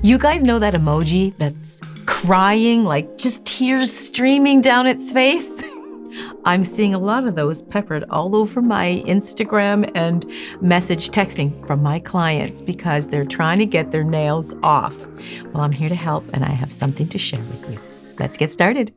You guys know that emoji that's crying, like just tears streaming down its face? I'm seeing a lot of those peppered all over my Instagram and message texting from my clients because they're trying to get their nails off. Well, I'm here to help and I have something to share with you. Let's get started.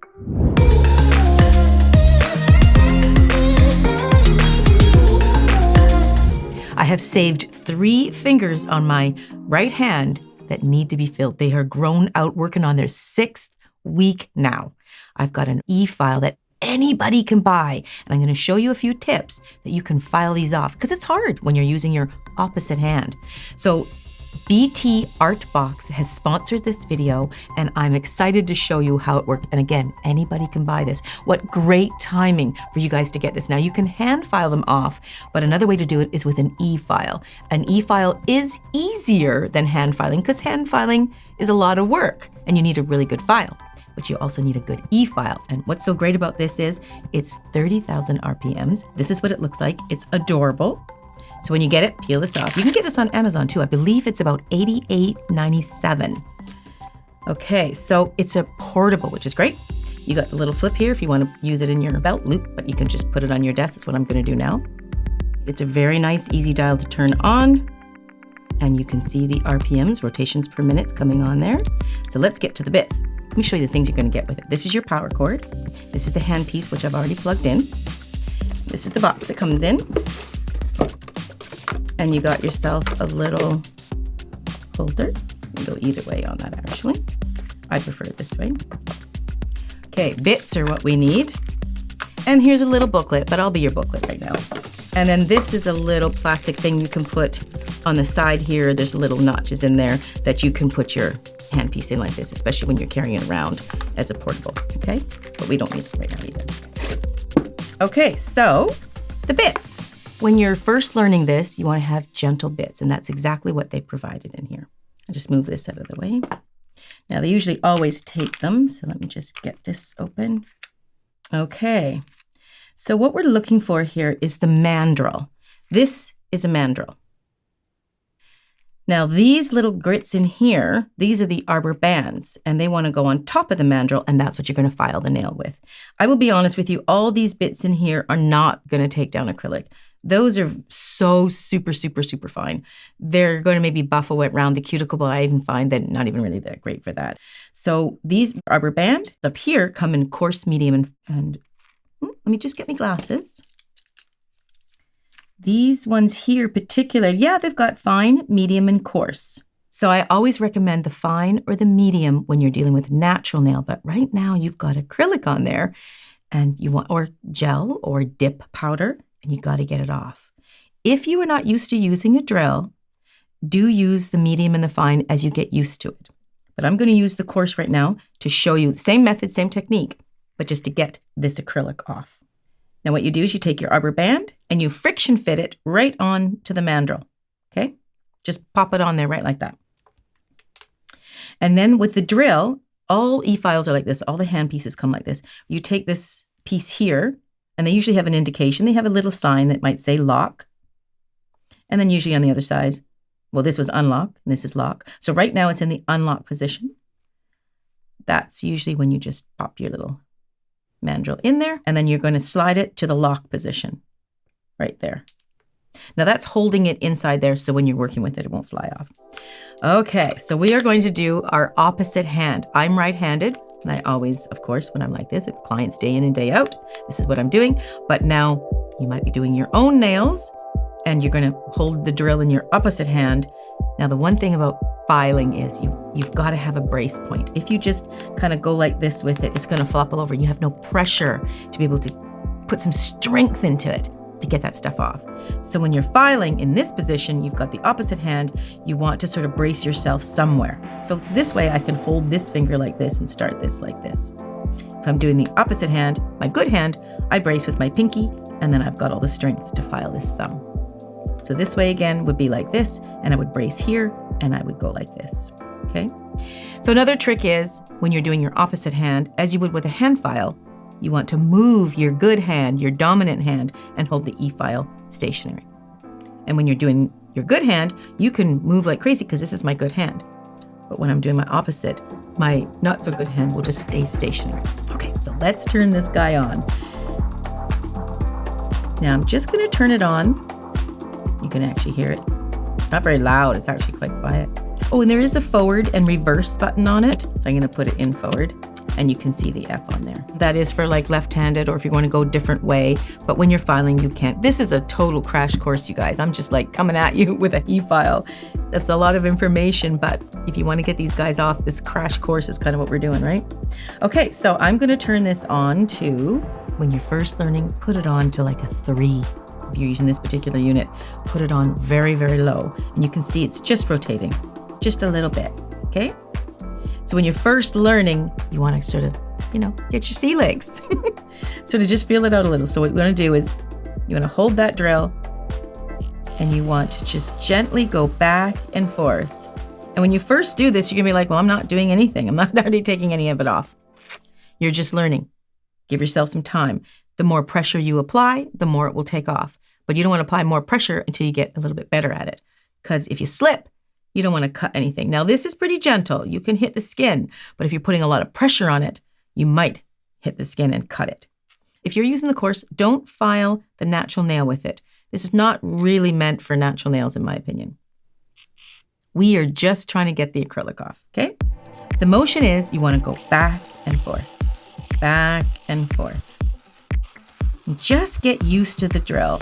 I have saved 3 fingers on my right hand that need to be filled. They are grown out, working on their 6th week now. I've got an E-File that anybody can buy, and I'm going to show you a few tips that you can file these off because it's hard when you're using your opposite hand. So BTArtbox has sponsored this video, and I'm excited to show you how it worked. And again, anybody can buy this. What great timing for you guys to get this. Now you can hand file them off, but another way to do it is with an E-File. An E-File is easier than hand filing because hand filing is a lot of work and you need a really good file, but you also need a good E-File. And what's so great about this is it's 30,000 RPMs. This is what it looks like. It's adorable. So when you get it, peel this off. You can get this on Amazon too. I believe it's about $88.97. Okay, so it's a portable, which is great. You got the little flip here if you want to use it in your belt loop, but you can just put it on your desk. That's what I'm going to do now. It's a very nice, easy dial to turn on. And you can see the RPMs, rotations per minute, coming on there. So let's get to the bits. Let me show you the things you're going to get with it. This is your power cord. This is the hand piece, which I've already plugged in. This is the box it comes in. And you got yourself a little holder. You can go either way on that, actually. I prefer it this way. Okay, bits are what we need. And here's a little booklet, but I'll be your booklet right now. And then this is a little plastic thing you can put on the side here. There's little notches in there that you can put your handpiece in like this, especially when you're carrying it around as a portable, okay? But we don't need it right now either. Okay, so the bits. When you're first learning this, you want to have gentle bits, and that's exactly what they provided in here. I'll just move this out of the way. Now, they usually always tape them, so let me just get this open. Okay, so what we're looking for here is the mandrel. This is a mandrel. Now, these little grits in here, these are the arbor bands, and they want to go on top of the mandrel, and that's what you're going to file the nail with. I will be honest with you, all these bits in here are not going to take down acrylic. Those are so super, super, super fine. They're going to maybe buff around the cuticle, but I even find that not even really that great for that. So these arbor bands up here come in coarse, medium, and let me just get my glasses. These ones here particular, yeah, they've got fine, medium, and coarse. So I always recommend the fine or the medium when you're dealing with natural nail, but right now you've got acrylic on there and you want, or gel or dip powder, and you got to get it off. If you are not used to using a drill, do use the medium and the fine as you get used to it. But I'm going to use the coarse right now to show you the same method, same technique, but just to get this acrylic off. Now what you do is you take your arbor band and you friction fit it right on to the mandrel, okay? Just pop it on there right like that. And then with the drill, all E-Files are like this, all the hand pieces come like this. You take this piece here, and they usually have an indication. They have a little sign that might say lock. And then usually on the other side, well, this was unlock and this is lock. So right now it's in the unlock position. That's usually when you just pop your little mandrel in there, and then you're going to slide it to the lock position right there. Now that's holding it inside there, so when you're working with it, it won't fly off. Okay, so we are going to do our opposite hand. I'm right-handed. And I always, of course, when I'm like this, if clients day in and day out, this is what I'm doing. But now you might be doing your own nails and you're going to hold the drill in your opposite hand. Now, the one thing about filing is you've got to have a brace point. If you just kind of go like this with it, it's going to flop all over and you have no pressure to be able to put some strength into it to get that stuff off. So when you're filing in this position, you've got the opposite hand, you want to sort of brace yourself somewhere. So this way I can hold this finger like this and start this like this. If I'm doing the opposite hand, my good hand, I brace with my pinky, and then I've got all the strength to file this thumb. So this way again would be like this, and I would brace here, and I would go like this, okay? So another trick is when you're doing your opposite hand, as you would with a hand file, you want to move your good hand, your dominant hand, and hold the E-File stationary. And when you're doing your good hand, you can move like crazy because this is my good hand. But when I'm doing my opposite, my not so good hand will just stay stationary. Okay, so let's turn this guy on. Now I'm just going to turn it on. You can actually hear it. Not very loud, it's actually quite quiet. Oh, and there is a forward and reverse button on it. So I'm going to put it in forward. And you can see the F on there. That is for like left-handed or if you want to go a different way. But when you're filing, you can't. This is a total crash course, you guys. I'm just like coming at you with a E-File. That's a lot of information, but if you want to get these guys off, this crash course is kind of what we're doing, right? Okay, so I'm going to turn this on to, when you're first learning, put it on to like a 3. If you're using this particular unit, put it on very, very low. And you can see it's just rotating, just a little bit, okay? So when you're first learning, you want to sort of, get your sea legs. So to just feel it out a little. So what you want to do is you want to hold that drill and you want to just gently go back and forth. And when you first do this, you're going to be like, well, I'm not doing anything. I'm not already taking any of it off. You're just learning. Give yourself some time. The more pressure you apply, the more it will take off. But you don't want to apply more pressure until you get a little bit better at it. Because if you slip, you don't want to cut anything. Now, this is pretty gentle. You can hit the skin, but if you're putting a lot of pressure on it, you might hit the skin and cut it. If you're using the course, don't file the natural nail with it. This is not really meant for natural nails, in my opinion. We are just trying to get the acrylic off, okay? The motion is you want to go back and forth, back and forth. Just get used to the drill.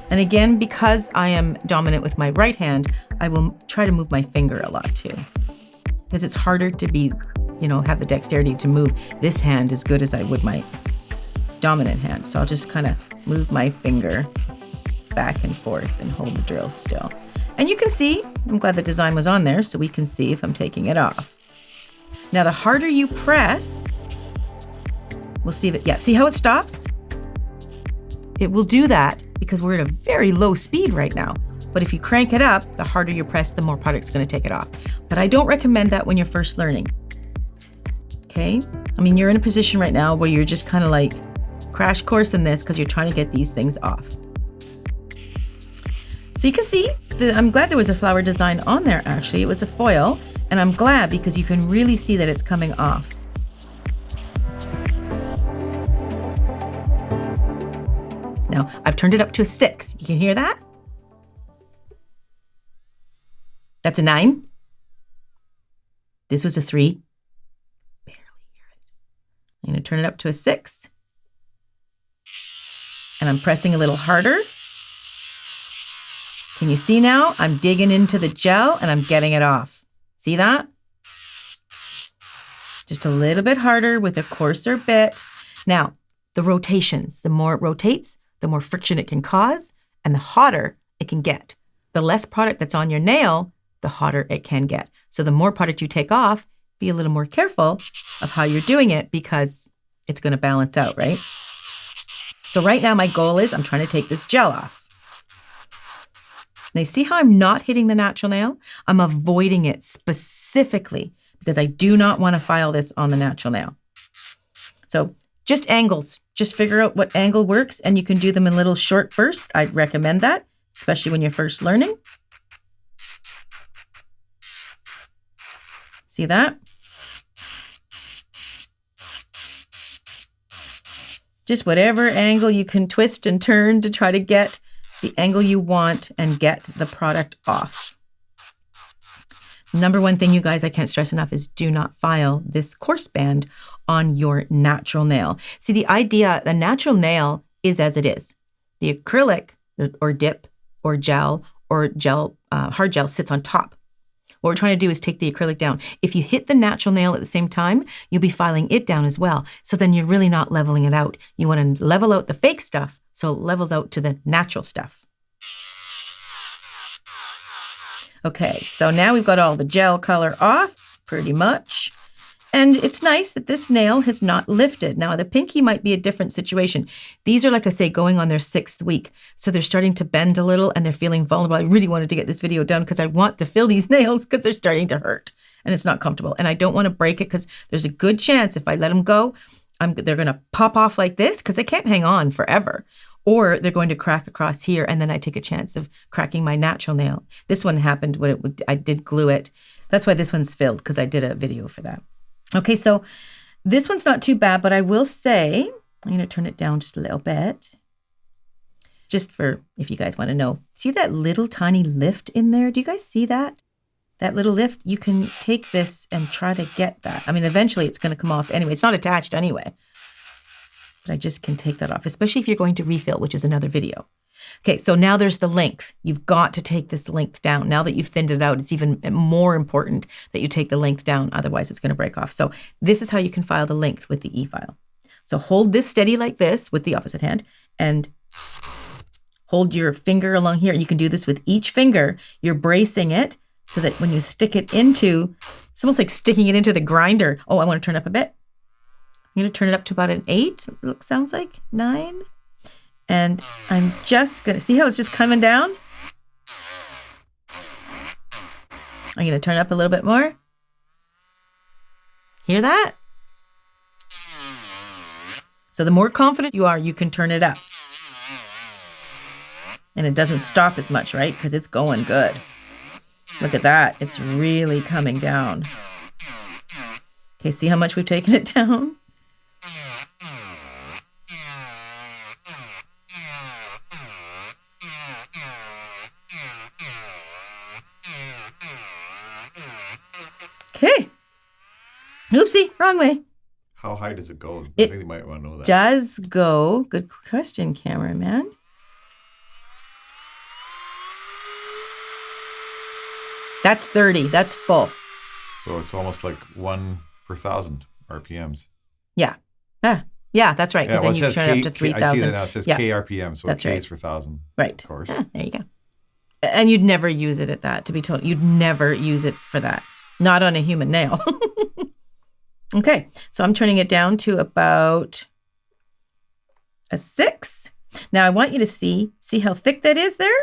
And again, because I am dominant with my right hand, I will try to move my finger a lot too. Because it's harder to be, have the dexterity to move this hand as good as I would my dominant hand. So I'll just kind of move my finger back and forth and hold the drill still. And you can see, I'm glad the design was on there so we can see if I'm taking it off. Now the harder you press, we'll see if it, see how it stops? It will do that because we're at a very low speed right now. But if you crank it up, the harder you press, the more product's going to take it off. But I don't recommend that when you're first learning. Okay? I mean, you're in a position right now where you're just kind of like crash course in this because you're trying to get these things off. So you can see, I'm glad there was a flower design on there actually. It was a foil, and I'm glad because you can really see that it's coming off. Now, I've turned it up to a 6. You can hear that? That's a 9. This was a 3. Barely hear it. I'm going to turn it up to a 6. And I'm pressing a little harder. Can you see now? I'm digging into the gel and I'm getting it off. See that? Just a little bit harder with a coarser bit. Now, the rotations, the more it rotates, the more friction it can cause and the hotter it can get. The less product that's on your nail, the hotter it can get. So the more product you take off, be a little more careful of how you're doing it because it's going to balance out, right? So right now my goal is I'm trying to take this gel off. Now you see how I'm not hitting the natural nail? I'm avoiding it specifically because I do not want to file this on the natural nail. So just angles. Just figure out what angle works and you can do them in little short bursts. I'd recommend that, especially when you're first learning. See that? Just whatever angle you can twist and turn to try to get the angle you want and get the product off. Number one thing, you guys, I can't stress enough is do not file this coarse band on your natural nail. See, the idea, the natural nail is as it is. The acrylic or dip or gel hard gel sits on top. What we're trying to do is take the acrylic down. If you hit the natural nail at the same time, you'll be filing it down as well. So then you're really not leveling it out. You want to level out the fake stuff so it levels out to the natural stuff. Okay, so now we've got all the gel color off, pretty much. And it's nice that this nail has not lifted. Now, the pinky might be a different situation. These are, like I say, going on their 6th week. So they're starting to bend a little and they're feeling vulnerable. I really wanted to get this video done because I want to fill these nails because they're starting to hurt and it's not comfortable. And I don't want to break it because there's a good chance if I let them go, they're going to pop off like this because they can't hang on forever. Or they're going to crack across here and then I take a chance of cracking my natural nail. This one happened when I did glue it. That's why this one's filled, because I did a video for that. Okay, so this one's not too bad, but I will say, I'm going to turn it down just a little bit. Just for, if you guys want to know. See that little tiny lift in there? Do you guys see that? That little lift? You can take this and try to get that. I mean, eventually it's going to come off anyway. It's not attached anyway. But I just can take that off, especially if you're going to refill, which is another video. Okay, so now there's the length. You've got to take this length down. Now that you've thinned it out, it's even more important that you take the length down. Otherwise, it's going to break off. So this is how you can file the length with the E-File. So hold this steady like this with the opposite hand and hold your finger along here. You can do this with each finger. You're bracing it so that when you stick it into, it's almost like sticking it into the grinder. Oh, I want to turn up a bit. I'm going to turn it up to about an 8. It sounds like 9. And I'm just going to, see how it's just coming down? I'm going to turn it up a little bit more. Hear that? So the more confident you are, you can turn it up. And it doesn't stop as much, right? Because it's going good. Look at that. It's really coming down. Okay, see how much we've taken it down? Okay. Oopsie, wrong way. How high does it go? I think they might want to know that. Does go. Good question, cameraman. That's 30. That's full. So it's almost like 1 per 1,000 RPMs. Yeah. Yeah, that's right. Because then you turn it up to 3,000. I see that now. It says K RPM, so that's K right. is for 1,000. Right. Of course. Yeah, there you go. And you'd never use it at that, to be told. You'd never use it for that. Not on a human nail. Okay, so I'm turning it down to about a 6. Now I want you to see how thick that is there?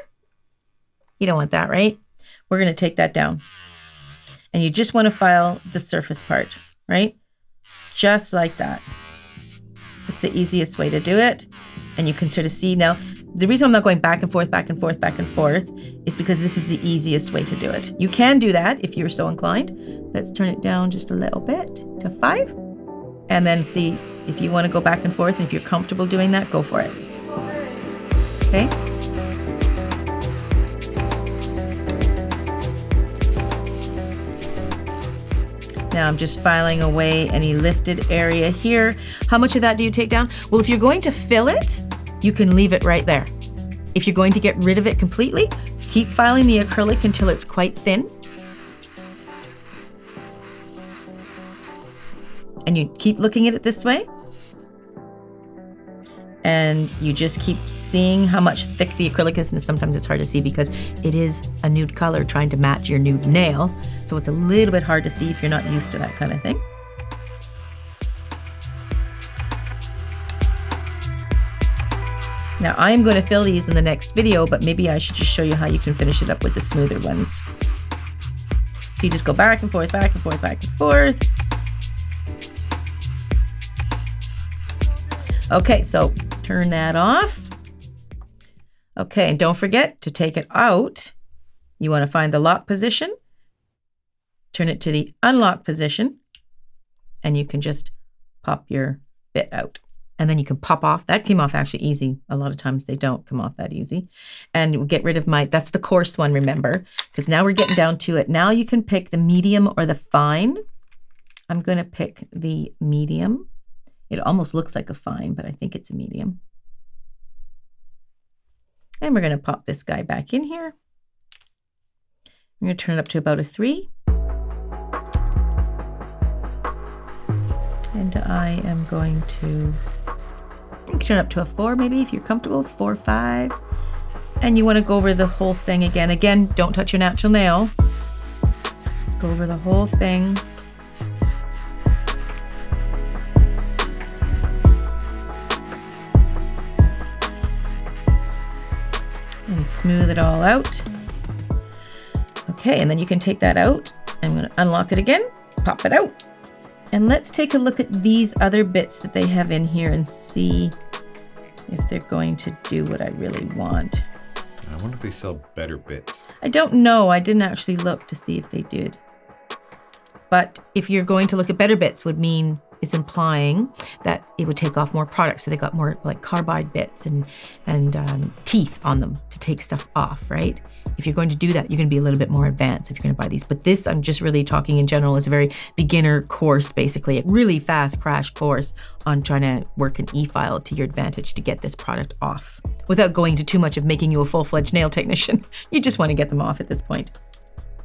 You don't want that, right? We're going to take that down. And you just want to file the surface part, right? Just like that. It's the easiest way to do it. And you can sort of see now, the reason I'm not going back and forth, back and forth, back and forth is because this is the easiest way to do it. You can do that if you're so inclined. Let's turn it down just a little bit to 5. And then see if you want to go back and forth. And if you're comfortable doing that, go for it. Okay. Now I'm just filing away any lifted area here. How much of that do you take down? Well, if you're going to fill it, you can leave it right there. If you're going to get rid of it completely, keep filing the acrylic until it's quite thin. And you keep looking at it this way. And you just keep seeing how much thick the acrylic is. And sometimes it's hard to see because it is a nude color trying to match your nude nail. So it's a little bit hard to see if you're not used to that kind of thing. Now I'm going to fill these in the next video, but maybe I should just show you how you can finish it up with the smoother ones. So you just go back and forth, back and forth, back and forth. Okay, so turn that off. Okay, and don't forget to take it out. You want to find the lock position, turn it to the unlock position, and you can just pop your bit out. And then you can pop off. That came off actually easy. A lot of times they don't come off that easy. And we'll get rid of that's the coarse one, remember, because now we're getting down to it. Now you can pick the medium or the fine. I'm going to pick the medium. It almost looks like a fine, but I think it's a medium. And we're going to pop this guy back in here. I'm going to turn it up to about a 3. And I am going to turn it up to a 4 maybe if you're comfortable, 4, 5. And you want to go over the whole thing again. Again, don't touch your natural nail. Go over the whole thing. And smooth it all out. Okay, and then you can take that out. I'm going to unlock it again, pop it out. And let's take a look at these other bits that they have in here and see if they're going to do what I really want. I wonder if they sell better bits. I don't know. I didn't actually look to see if they did. But if you're going to look at better bits, would mean it's implying that it would take off more product. So they got more like carbide bits and teeth on them to take stuff off, right? If you're going to do that, you're going to be a little bit more advanced if you're going to buy these. But this, I'm just really talking in general, is a very beginner course, basically, a really fast crash course on trying to work an E-File to your advantage to get this product off without going to too much of making you a full-fledged nail technician. You just want to get them off at this point.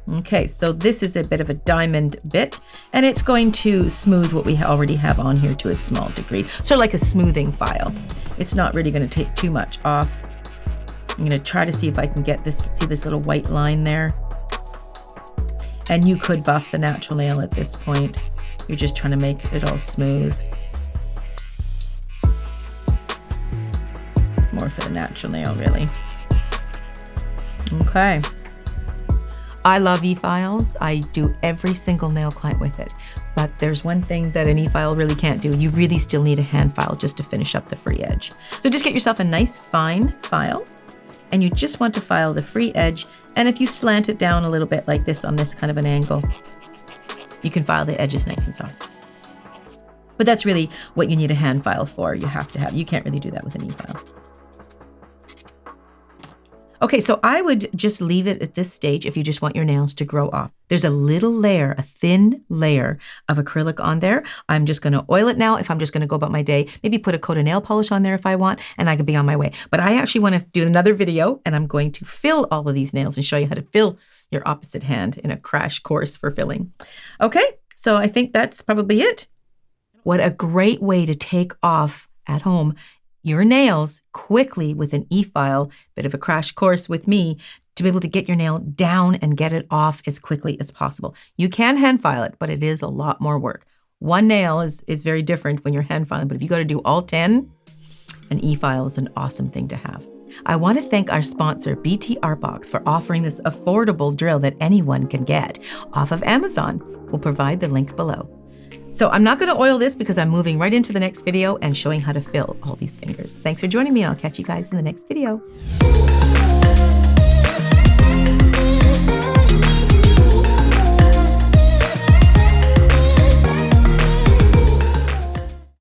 Okay, so this is a bit of a diamond bit, and it's going to smooth what we already have on here to a small degree. Sort of like a smoothing file. It's not really going to take too much off. I'm going to try to see if I can get this, see this little white line there. And you could buff the natural nail at this point. You're just trying to make it all smooth. More for the natural nail, really. Okay. I love E-Files. I do every single nail client with it. But there's one thing that an E-File really can't do. You really still need a hand file just to finish up the free edge. So just get yourself a nice fine file, and you just want to file the free edge. And if you slant it down a little bit like this on this kind of an angle, you can file the edges nice and soft. But that's really what you need a hand file for. You have to have, you can't really do that with an E-File. Okay, so I would just leave it at this stage if you just want your nails to grow off. There's a little layer, a thin layer of acrylic on there. I'm just going to oil it now if I'm just going to go about my day. Maybe put a coat of nail polish on there if I want, and I could be on my way. But I actually want to do another video, and I'm going to fill all of these nails and show you how to fill your opposite hand in a crash course for filling. Okay, so I think that's probably it. What a great way to take off at home your nails quickly with an E-File, bit of a crash course with me, to be able to get your nail down and get it off as quickly as possible. You can hand file it, but it is a lot more work. One nail is very different when you're hand filing, but if you got to do all 10, an E-File is an awesome thing to have. I want to thank our sponsor, BTArtbox, for offering this affordable drill that anyone can get off of Amazon. We'll provide the link below. So I'm not going to oil this because I'm moving right into the next video and showing how to fill all these fingers. Thanks for joining me. I'll catch you guys in the next video.